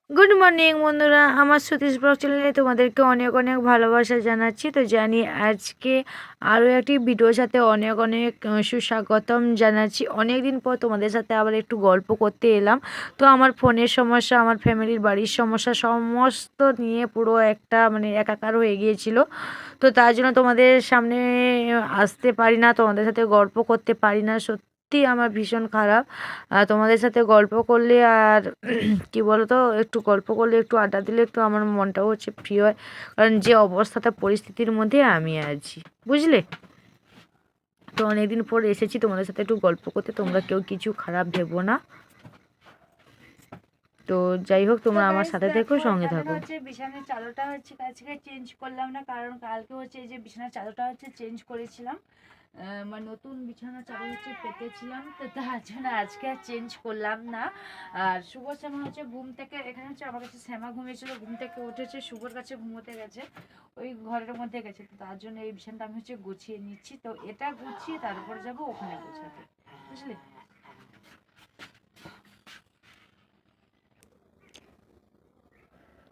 Good morning বন্ধুরা, আমার Satish blog চ্যানেলে তোমাদেরকে অনেক অনেক ভালোবাসা জানাচ্ছি। তো জানি আজকে আরও একটি ভিডিওর সাথে অনেক অনেক সুস্বাগতম জানাচ্ছি। অনেক দিন পর তোমাদের সাথে আবার একটু গল্প করতে এলাম। তো আমার ফোনের সমস্যা, আমার ফ্যামিলির বাড়ির সমস্যা সমস্ত নিয়ে পুরো একটা একাকার হয়ে গিয়েছিল। তো তার জন্য তোমাদের সামনে আসতে পারি না, তোমাদের সাথে গল্প করতে পারি না। সত্যি আমার ভীষণ খারাপ। তোমাদের সাথে গল্প করলে আর কি বলতো, একটু গল্প করলে, একটু আড্ডা দিলে একটু আমার মনটাও ফ্রি হয়। কারণ যে অবস্থাটা, পরিস্থিতির মধ্যে আমি আছি, বুঝলে। তো অনেকদিন পর এসেছি তোমাদের সাথে একটু গল্প করতে, তোমরা কেউ কিছু খারাপ ভেবো না। তো যাই হোক, তোমরা আমার সাথে থেকো, সঙ্গে থাকো। বিছানার চাদরটা আজকে চেঞ্জ করলাম না, কারণ কালকে এই যে বিছানার চাদরটা চেঞ্জ করেছিলাম। নতুন বিছানার চাদর পেতেছিলাম, তো তার জন্য আজকে আর চেঞ্জ করলাম না। আর শুভ শ্যামা ঘুম থেকে, এখানে আমার কাছে শ্যামা ঘুমিয়েছিল, ঘুম থেকে উঠেছে, শুভর কাছে ঘুমোতে গেছে, ওই ঘরের মধ্যে গেছে। তো তার জন্য এই বিছানাটা আমি গুছিয়ে নিচ্ছি। তো এটা গুছিয়ে তারপর যাব ওখানে গোছাতে, বুঝলে।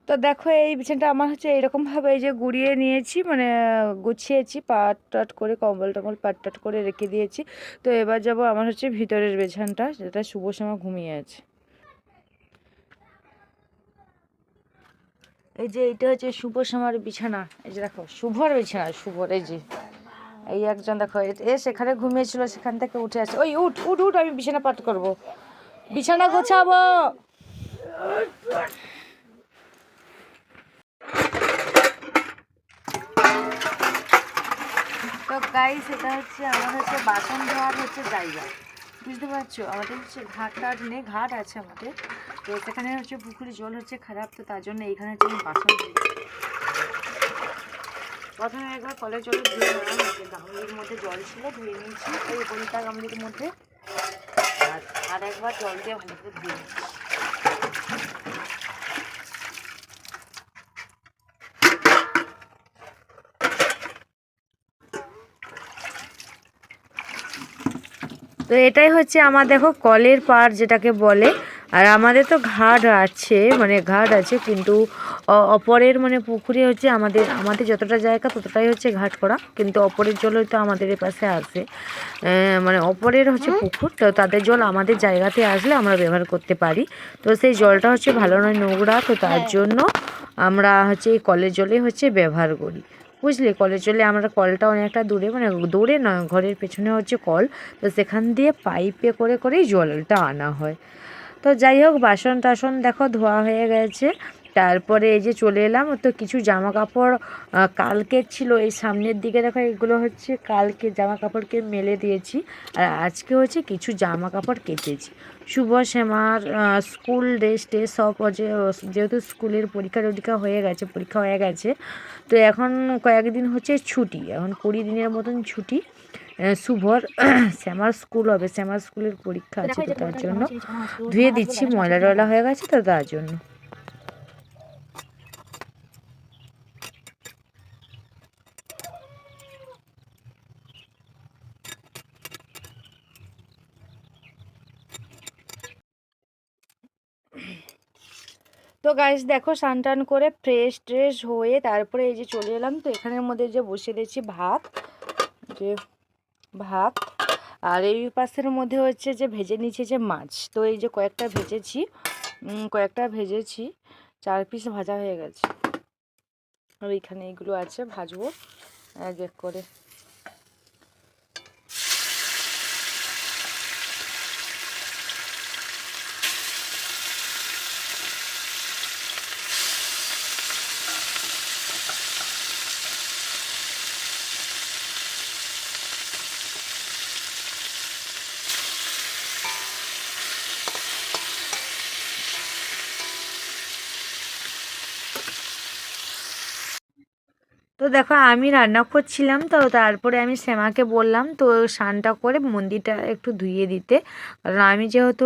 তো দেখো, এই বিছানাটা আমার এরকমভাবে এই যে গুড়িয়ে নিয়েছি, গুছিয়েছি, পাট টাট করে, কম্বল টম্বল পাট টাট করে রেখে দিয়েছি। তো এবার যাব আমার ভিতরের বিছানাটা, যেটা শুভ সময় ঘুমিয়ে আছে। এই যে এইটা শুভ সময়ের বিছানা। এই যে দেখো, শুভর বিছানা, শুভর এই যে এই একজন দেখো, সেখানে ঘুমিয়েছিল, সেখান থেকে উঠে আসে। ওই উঠ উঠ উঠ, আমি বিছানা পাট করব, বিছানা গোছাবো। তো গাইস, এটা আমার বাসন ধোয়ার জায়গা, বুঝতে পারছো। আমাদের ঘাট টাট নেই, ঘাট আছে আমাদের। তো সেখানে পুকুরে জল খারাপ, তো তার জন্য এইখানে আমি বাসন ধুই। প্রথমে একবার কলের জলে ধুয়ে নিলাম, গামলির মধ্যে জল ছিল, ধুয়ে নিয়েছি ওই কলিতা গামলির মধ্যে। আর একবার জল দিয়ে ভালো করে ধুয়ে নিচ্ছি। তো এটাই আমার, দেখো, কলের পাড় যেটাকে বলে। আর আমাদের তো ঘাট আছে, ঘাট আছে, কিন্তু অপরের পুকুরে আমাদের আমাদের যতটা জায়গা ততটাই ঘাট করা, কিন্তু অপরের জল হয়তো আমাদের পাশে আসে। অপরের পুকুর, তো তাদের জল আমাদের জায়গাতে আসলে আমরা ব্যবহার করতে পারি। তো সেই জলটা ভালো নয়, নোংরা। তো তার জন্য আমরা এই কলের জলে ব্যবহার করি, বুঝলে। কলের জলে আমরা, কলটা অনেকটা দূরে, দূরে নয়, ঘরের পেছনে কল। তো সেখান দিয়ে পাইপে করে করেই জলটা আনা হয়। তো যাই হোক, বাসন টাসন দেখো ধোয়া হয়ে গেছে। তারপরে এই যে চলে এলাম। তো কিছু জামা কাপড় কালকের ছিল, এই সামনের দিকে দেখো, এগুলো কালকে জামা কাপড়কে মেলে দিয়েছি। আর আজকে কিছু জামা কাপড় কেচেছি। শুভ শ্যামার স্কুল ড্রেস টেস সব যেহেতু স্কুলের পরীক্ষা টরীক্ষা হয়ে গেছে, পরীক্ষা হয়ে গেছে। তো এখন কয়েকদিন ছুটি, এখন 20 দিনের মতন ছুটি। শুভর শ্যামার স্কুল হবে, শ্যামার স্কুলের পরীক্ষা আছে, তো তার জন্য ধুয়ে দিচ্ছি, ময়লা টয়লা হয়ে গেছে, তো তার জন্য। তো গাইস দেখো, স্নান টান করে ফ্রেশ ট্রেশ হয়ে তারপরে এই যে চলে এলাম। তো এখানের মধ্যে যে বসে দিয়েছি ভাত, যে ভাত। আর এই পাশের মধ্যে যে ভেজে নিচ্ছে যে মাছ। তো এই যে কয়েকটা ভেজেছি, 4 পিস ভাজা হয়ে গেছে। আর এখানে এগুলো আছে, ভাজবো এক এক করে। তো দেখো, আমি রান্না করছিলাম, তো তারপরে আমি শ্যামাকে বললাম তো স্নানটা করে মন্দিরটা একটু ধুইয়ে দিতে। কারণ আমি যেহেতু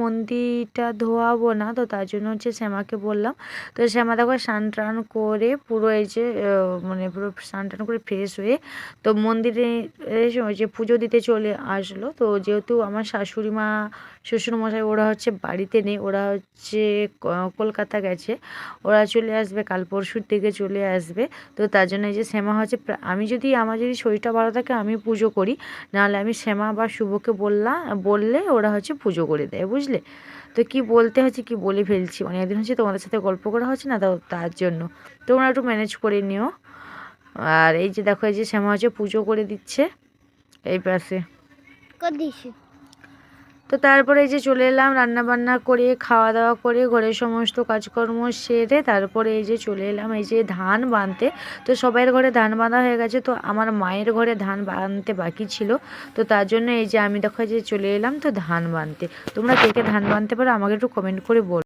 মন্দিরটা ধোয়াবো না, তো তার জন্য শ্যামাকে বললাম। তো শ্যামা দেখো স্নান টান করে পুরো এই যে পুরো স্নান টান করে ফ্রেশ হয়ে তো মন্দিরে যে পুজো দিতে চলে আসলো। তো যেহেতু আমার শাশুড়ি মা শ্বশুরমশাই ওরা হচ্ছে বাড়িতে নেই, ওরা হচ্ছে কলকাতা গেছে, ওরা চলে আসবে কাল পরশুর দিকে চলে আসবে। তো তার জন্য এই যে শ্যামা হচ্ছে আমার যদি শরীরটা ভালো থাকে আমি পুজো করি, নাহলে আমি শ্যামা বা শুভকে বললে ওরা হচ্ছে পুজো করে দেয়, বুঝলে। তো কি বলতে হচ্ছে কি বলে ফেলছি, অনেকদিন হচ্ছে তোমাদের সাথে গল্প করা হচ্ছে না, তো তার জন্য তোমরা একটু ম্যানেজ করে নিও। আর এই যে দেখো এই যে শ্যামা হচ্ছে পুজো করে দিচ্ছে এই পাশে। তো তারপরে এই যে চলে এলাম রান্না বান্না করে খাওয়া দাওয়া করে ঘরের সমস্ত কাজকর্ম সেরে তারপরে এই যে চলে এলাম এই যে ধান বাঁধতে। তো সবাইয়ের ঘরে ধান বাঁধা হয়ে গেছে, তো আমার মায়ের ঘরে ধান বাঁধতে বাকি ছিল। তো তার জন্য এই যে আমি দেখো যে চলে এলাম তো ধান বাঁধতে। তোমরা কে কে ধান বাঁধতে পারো আমাকে একটু কমেন্ট করে বলো।